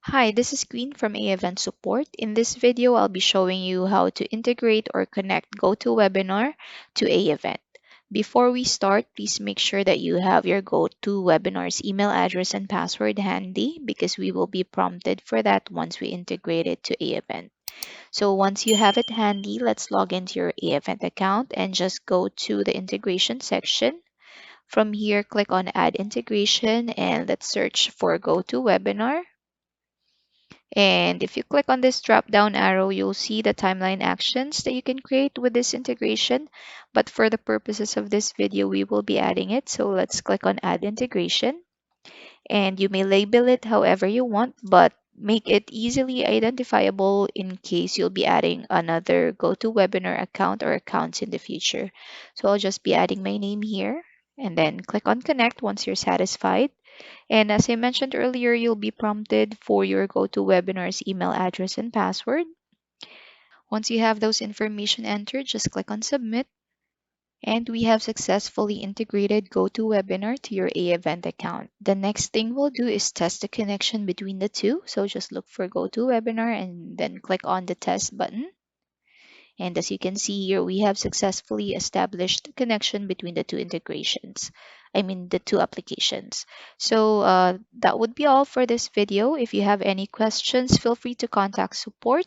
Hi, this is Queen from AEvent Support. In this video, I'll be showing you how to integrate or connect GoToWebinar to AEvent. Before we start, please make sure that you have your GoToWebinar's email address and password handy because we will be prompted for that once we integrate it to AEvent. So once you have it handy, let's log into your AEvent account and just go to the integration section. From here, click on Add Integration and let's search for GoToWebinar. And if you click on this drop down arrow, you'll see the timeline actions that you can create with this integration. But for the purposes of this video, we will be adding it. So let's click on Add Integration. And you may label it however you want, but make it easily identifiable in case you'll be adding another GoToWebinar account or accounts in the future. So I'll just be adding my name here and then click on Connect once you're satisfied. And as I mentioned earlier, you'll be prompted for your GoToWebinar's email address and password. Once you have those information entered, just click on Submit. And we have successfully integrated GoToWebinar to your AEvent account. The next thing we'll do is test the connection between the two. So just look for GoToWebinar and then click on the test button. And as you can see here, we have successfully established the connection between the two integrations. I mean, the two applications. So that would be all for this video. If you have any questions, feel free to contact support.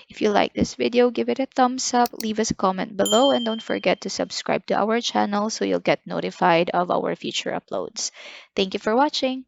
If you like this video, give it a thumbs up, leave us a comment below, and don't forget to subscribe to our channel so you'll get notified of our future uploads. Thank you for watching.